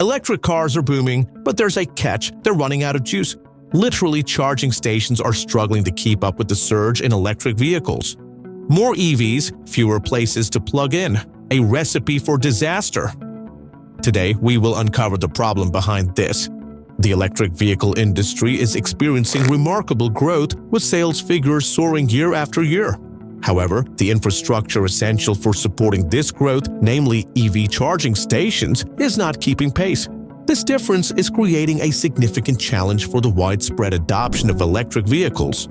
Electric cars are booming, but there's a catch: they're running out of juice. Literally, charging stations are struggling to keep up with the surge in electric vehicles. More EVs, fewer places to plug in. A recipe for disaster. Today, we will uncover the problem behind this. The electric vehicle industry is experiencing remarkable growth, with sales figures soaring year after year. However, the infrastructure essential for supporting this growth, namely EV charging stations, is not keeping pace. This difference is creating a significant challenge for the widespread adoption of electric vehicles.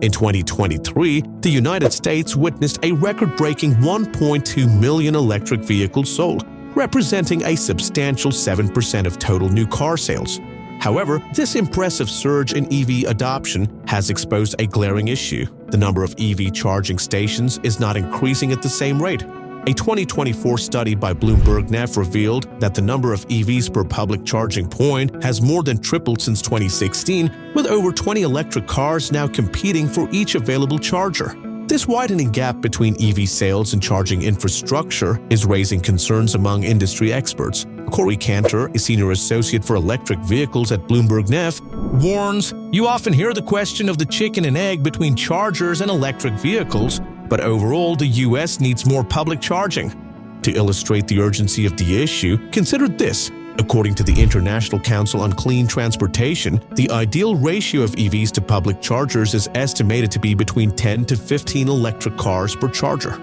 In 2023, the United States witnessed a record-breaking 1.2 million electric vehicles sold, representing a substantial 7% of total new car sales. However, this impressive surge in EV adoption has exposed a glaring issue. The number of EV charging stations is not increasing at the same rate. A 2024 study by BloombergNEF revealed that the number of EVs per public charging point has more than tripled since 2016, with over 20 electric cars now competing for each available charger. This widening gap between EV sales and charging infrastructure is raising concerns among industry experts. Corey Cantor, a senior associate for electric vehicles at BloombergNEF, warns, "You often hear the question of the chicken and egg between chargers and electric vehicles, but overall the US needs more public charging." To illustrate the urgency of the issue, consider this. According to the International Council on Clean Transportation, the ideal ratio of EVs to public chargers is estimated to be between 10 to 15 electric cars per charger.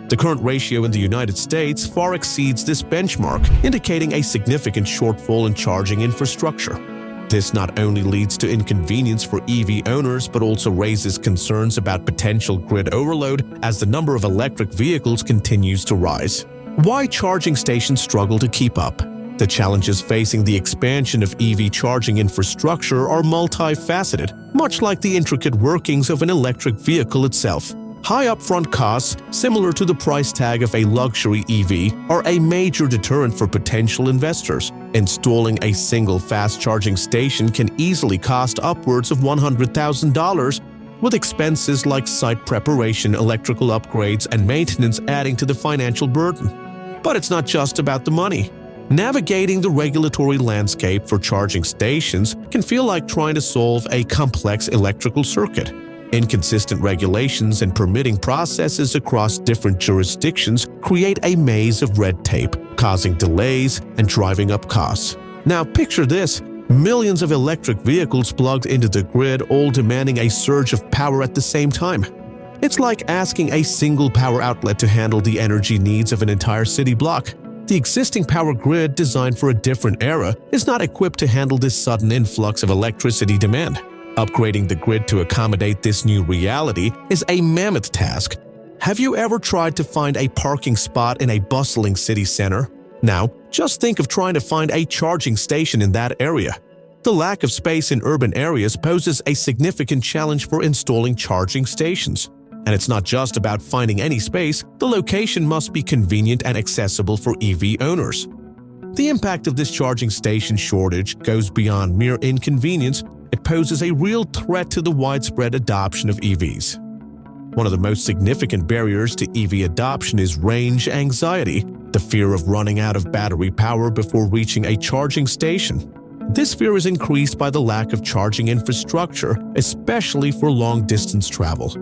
The current ratio in the United States far exceeds this benchmark, indicating a significant shortfall in charging infrastructure. This not only leads to inconvenience for EV owners but also raises concerns about potential grid overload as the number of electric vehicles continues to rise. Why charging stations struggle to keep up? The challenges facing the expansion of EV charging infrastructure are multifaceted, much like the intricate workings of an electric vehicle itself. High upfront costs, similar to the price tag of a luxury EV, are a major deterrent for potential investors. Installing a single fast charging station can easily cost upwards of $100,000, with expenses like site preparation, electrical upgrades, and maintenance adding to the financial burden. But it's not just about the money. Navigating the regulatory landscape for charging stations can feel like trying to solve a complex electrical circuit. Inconsistent regulations and permitting processes across different jurisdictions create a maze of red tape, causing delays and driving up costs. Now picture this: millions of electric vehicles plugged into the grid, all demanding a surge of power at the same time. It's like asking a single power outlet to handle the energy needs of an entire city block. The existing power grid, designed for a different era, is not equipped to handle this sudden influx of electricity demand. Upgrading the grid to accommodate this new reality is a mammoth task. Have you ever tried to find a parking spot in a bustling city center? Now, just think of trying to find a charging station in that area. The lack of space in urban areas poses a significant challenge for installing charging stations. And it's not just about finding any space, the location must be convenient and accessible for EV owners. The impact of this charging station shortage goes beyond mere inconvenience. It poses a real threat to the widespread adoption of EVs. One of the most significant barriers to EV adoption is range anxiety, the fear of running out of battery power before reaching a charging station. This fear is increased by the lack of charging infrastructure, especially for long-distance travel.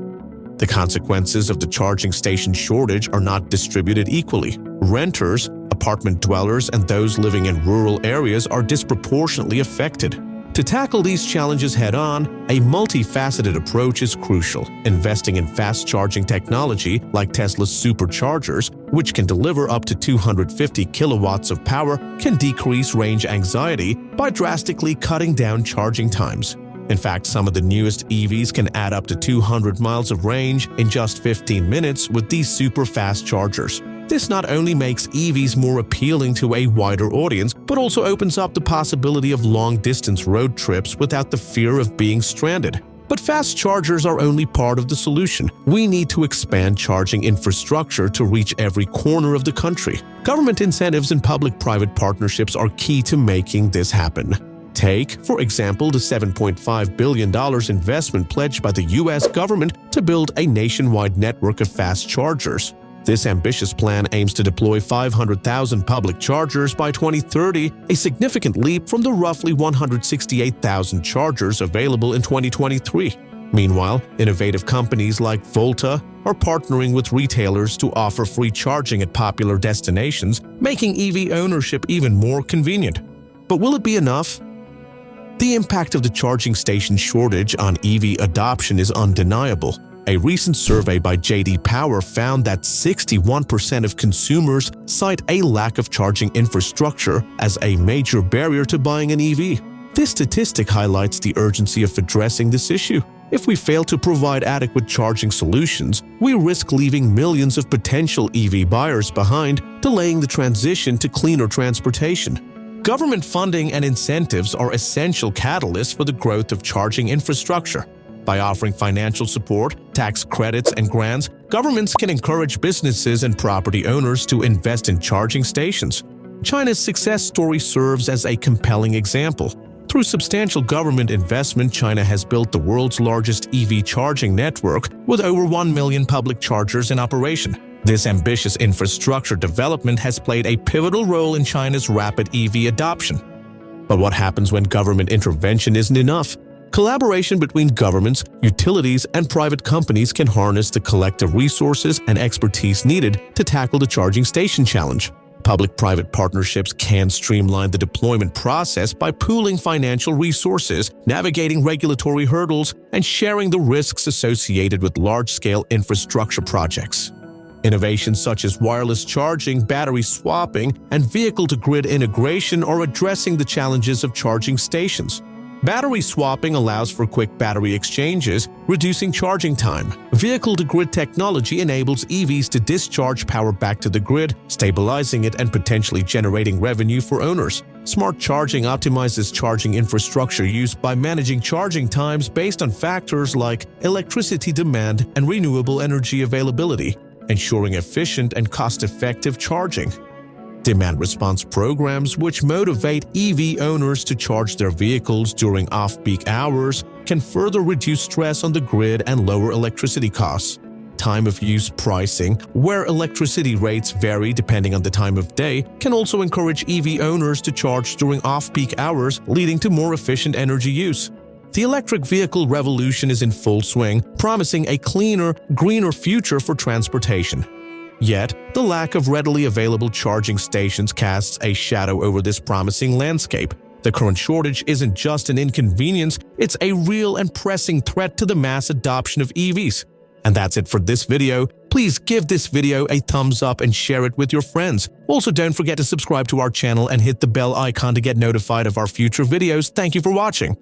The consequences of the charging station shortage are not distributed equally. Renters, apartment dwellers, and those living in rural areas are disproportionately affected. To tackle these challenges head-on, a multifaceted approach is crucial. Investing in fast-charging technology like Tesla's superchargers, which can deliver up to 250 kilowatts of power, can decrease range anxiety by drastically cutting down charging times. In fact, some of the newest EVs can add up to 200 miles of range in just 15 minutes with these super-fast chargers. This not only makes EVs more appealing to a wider audience, but also opens up the possibility of long-distance road trips without the fear of being stranded. But fast chargers are only part of the solution. We need to expand charging infrastructure to reach every corner of the country. Government incentives and public-private partnerships are key to making this happen. Take, for example, the $7.5 billion investment pledged by the U.S. government to build a nationwide network of fast chargers. This ambitious plan aims to deploy 500,000 public chargers by 2030, a significant leap from the roughly 168,000 chargers available in 2023. Meanwhile, innovative companies like Volta are partnering with retailers to offer free charging at popular destinations, making EV ownership even more convenient. But will it be enough? The impact of the charging station shortage on EV adoption is undeniable. A recent survey by J.D. Power found that 61% of consumers cite a lack of charging infrastructure as a major barrier to buying an EV. This statistic highlights the urgency of addressing this issue. If we fail to provide adequate charging solutions, we risk leaving millions of potential EV buyers behind, delaying the transition to cleaner transportation. Government funding and incentives are essential catalysts for the growth of charging infrastructure. By offering financial support, tax credits, and grants, governments can encourage businesses and property owners to invest in charging stations. China's success story serves as a compelling example. Through substantial government investment, China has built the world's largest EV charging network with over 1 million public chargers in operation. This ambitious infrastructure development has played a pivotal role in China's rapid EV adoption. But what happens when government intervention isn't enough? Collaboration between governments, utilities, and private companies can harness the collective resources and expertise needed to tackle the charging station challenge. Public-private partnerships can streamline the deployment process by pooling financial resources, navigating regulatory hurdles, and sharing the risks associated with large-scale infrastructure projects. Innovations such as wireless charging, battery swapping, and vehicle-to-grid integration are addressing the challenges of charging stations. Battery swapping allows for quick battery exchanges, reducing charging time. Vehicle-to-grid technology enables EVs to discharge power back to the grid, stabilizing it and potentially generating revenue for owners. Smart charging optimizes charging infrastructure use by managing charging times based on factors like electricity demand and renewable energy availability, ensuring efficient and cost-effective charging. Demand response programs, which motivate EV owners to charge their vehicles during off-peak hours, can further reduce stress on the grid and lower electricity costs. Time of use pricing, where electricity rates vary depending on the time of day, can also encourage EV owners to charge during off-peak hours, leading to more efficient energy use. The electric vehicle revolution is in full swing, promising a cleaner, greener future for transportation. Yet, the lack of readily available charging stations casts a shadow over this promising landscape. The current shortage isn't just an inconvenience, it's a real and pressing threat to the mass adoption of EVs. And that's it for this video. Please give this video a thumbs up and share it with your friends. Also, don't forget to subscribe to our channel and hit the bell icon to get notified of our future videos. Thank you for watching.